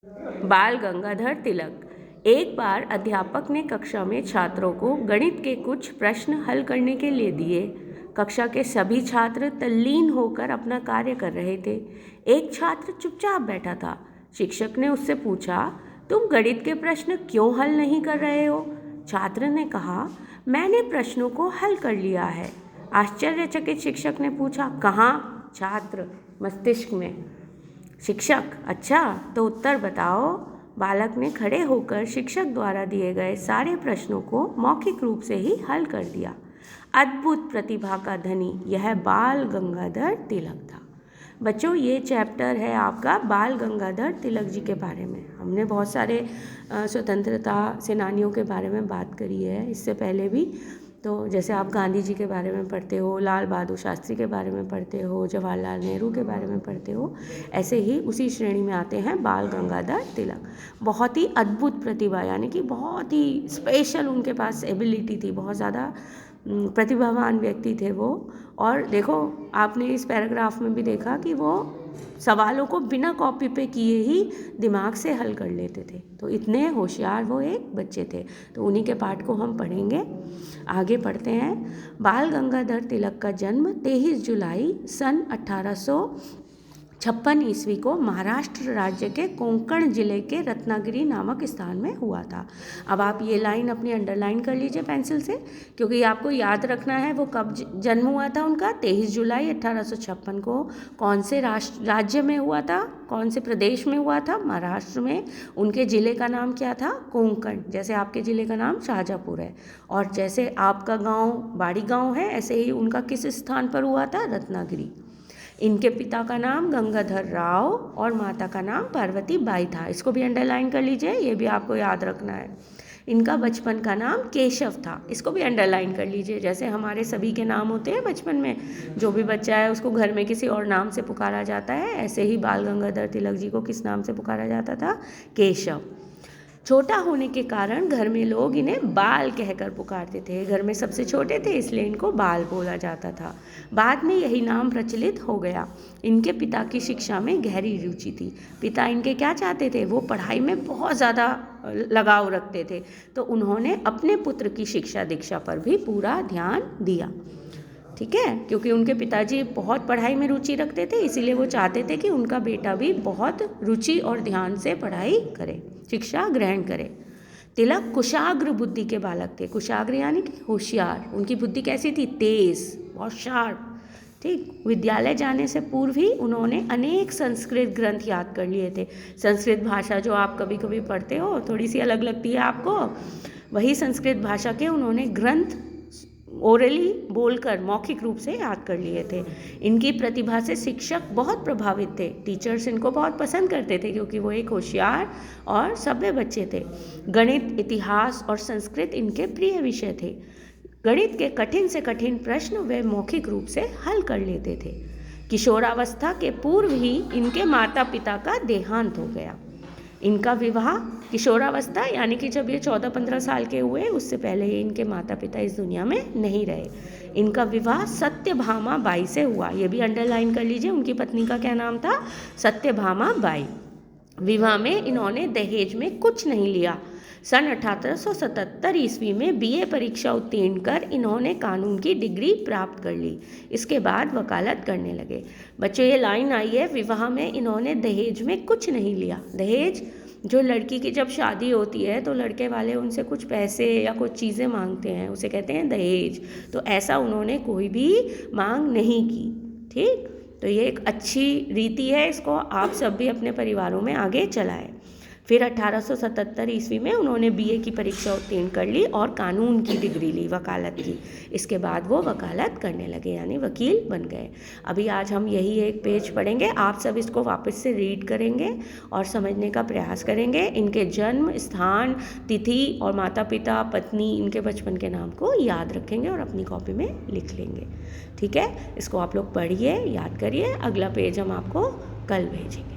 बाल गंगाधर तिलक। एक बार अध्यापक ने कक्षा में छात्रों को गणित के कुछ प्रश्न हल करने के लिए दिए। कक्षा के सभी छात्र तल्लीन होकर अपना कार्य कर रहे थे। एक छात्र चुपचाप बैठा था। शिक्षक ने उससे पूछा, तुम गणित के प्रश्न क्यों हल नहीं कर रहे हो? छात्र ने कहा, मैंने प्रश्नों को हल कर लिया है। आश्चर्यचकित शिक्षक ने पूछा, कहाँ? छात्र, मस्तिष्क में। शिक्षक, अच्छा, तो उत्तर बताओ। बालक ने खड़े होकर शिक्षक द्वारा दिए गए सारे प्रश्नों को मौखिक रूप से ही हल कर दिया। अद्भुत प्रतिभा का धनी यह बाल गंगाधर तिलक था। बच्चों, ये चैप्टर है आपका बाल गंगाधर तिलक जी के बारे में। हमने बहुत सारे स्वतंत्रता सेनानियों के बारे में बात करी है इससे पहले भी। तो जैसे आप गांधी जी के बारे में पढ़ते हो, लाल बहादुर शास्त्री के बारे में पढ़ते हो, जवाहरलाल नेहरू के बारे में पढ़ते हो, ऐसे ही उसी श्रेणी में आते हैं बाल गंगाधर तिलक। बहुत ही अद्भुत प्रतिभा, यानी कि बहुत ही स्पेशल उनके पास एबिलिटी थी, बहुत ज़्यादा प्रतिभावान व्यक्ति थे वो। और देखो, आपने इस पैराग्राफ में भी देखा कि वो सवालों को बिना कॉपी पे किए ही दिमाग से हल कर लेते थे। तो इतने होशियार वो एक बच्चे थे। तो उन्हीं के पाठ को हम पढ़ेंगे। आगे पढ़ते हैं। बाल गंगाधर तिलक का जन्म 23 जुलाई सन 1856 ईस्वी को महाराष्ट्र राज्य के कोंकण जिले के रत्नागिरी नामक स्थान में हुआ था। अब आप ये लाइन अपनी अंडरलाइन कर लीजिए पेंसिल से, क्योंकि आपको याद रखना है वो कब जन्म हुआ था उनका। 23 जुलाई 1856 को कौन से राज्य में हुआ था, कौन से प्रदेश में हुआ था? महाराष्ट्र में। उनके ज़िले का नाम क्या था? कोंकण। जैसे आपके ज़िले का नाम शाहजहाँपुर है, और जैसे आपका गांव बाड़ी गांव है, ऐसे ही उनका किस स्थान पर हुआ था? रत्नागिरी। इनके पिता का नाम गंगाधर राव और माता का नाम पार्वती बाई था। इसको भी अंडरलाइन कर लीजिए, ये भी आपको याद रखना है। इनका बचपन का नाम केशव था, इसको भी अंडरलाइन कर लीजिए। जैसे हमारे सभी के नाम होते हैं बचपन में, जो भी बच्चा है उसको घर में किसी और नाम से पुकारा जाता है, ऐसे ही बाल गंगाधर तिलक जी को किस नाम से पुकारा जाता था? केशव। छोटा होने के कारण घर में लोग इन्हें बाल कहकर पुकारते थे। घर में सबसे छोटे थे, इसलिए इनको बाल बोला जाता था। बाद में यही नाम प्रचलित हो गया। इनके पिता की शिक्षा में गहरी रुचि थी। पिता इनके क्या चाहते थे? वो पढ़ाई में बहुत ज़्यादा लगाव रखते थे, तो उन्होंने अपने पुत्र की शिक्षा दीक्षा पर भी पूरा ध्यान दिया। ठीक है, क्योंकि उनके पिताजी बहुत पढ़ाई में रुचि रखते थे, इसीलिए वो चाहते थे कि उनका बेटा भी बहुत रुचि और ध्यान से पढ़ाई करे, शिक्षा ग्रहण करे। तिलक कुशाग्र बुद्धि के बालक थे। कुशाग्र यानी कि होशियार। उनकी बुद्धि कैसी थी? तेज, बहुत शार्प। ठीक। विद्यालय जाने से पूर्व ही उन्होंने अनेक संस्कृत ग्रंथ याद कर लिए थे। संस्कृत भाषा जो आप कभी कभी पढ़ते हो, थोड़ी सी अलग लगती है आपको, वही संस्कृत भाषा के उन्होंने ग्रंथ ओरली बोलकर मौखिक रूप से याद कर लिए थे। इनकी प्रतिभा से शिक्षक बहुत प्रभावित थे। टीचर्स इनको बहुत पसंद करते थे क्योंकि वो एक होशियार और सभ्य बच्चे थे। गणित, इतिहास और संस्कृत इनके प्रिय विषय थे। गणित के कठिन से कठिन प्रश्न वे मौखिक रूप से हल कर लेते थे। किशोरावस्था के पूर्व ही इनके माता पिता का देहांत हो गया। इनका विवाह किशोरावस्था यानी कि जब ये 14-15 साल के हुए, उससे पहले ही इनके माता पिता इस दुनिया में नहीं रहे। इनका विवाह सत्यभामा बाई से हुआ, ये भी अंडरलाइन कर लीजिए। उनकी पत्नी का क्या नाम था? सत्यभामा बाई। विवाह में इन्होंने दहेज में कुछ नहीं लिया। सन 1877 ईस्वी में बीए परीक्षा उत्तीर्ण कर इन्होंने कानून की डिग्री प्राप्त कर ली। इसके बाद वकालत करने लगे। बच्चों, ये लाइन आई है, विवाह में इन्होंने दहेज में कुछ नहीं लिया। दहेज, जो लड़की की जब शादी होती है तो लड़के वाले उनसे कुछ पैसे या कुछ चीज़ें मांगते हैं, उसे कहते हैं दहेज। तो ऐसा उन्होंने कोई भी मांग नहीं की। ठीक। तो ये एक अच्छी रीति है, इसको आप सब भी अपने परिवारों में आगे चलाएं। फिर 1877 ईस्वी में उन्होंने बीए की परीक्षा उत्तीर्ण कर ली और कानून की डिग्री ली, वकालत की। इसके बाद वो वकालत करने लगे, यानी वकील बन गए। अभी आज हम यही एक पेज पढ़ेंगे, आप सब इसको वापस से रीड करेंगे और समझने का प्रयास करेंगे। इनके जन्म स्थान, तिथि और माता पिता, पत्नी, इनके बचपन के नाम को याद रखेंगे और अपनी कॉपी में लिख लेंगे। ठीक है, इसको आप लोग पढ़िए, याद करिए। अगला पेज हम आपको कल भेजेंगे।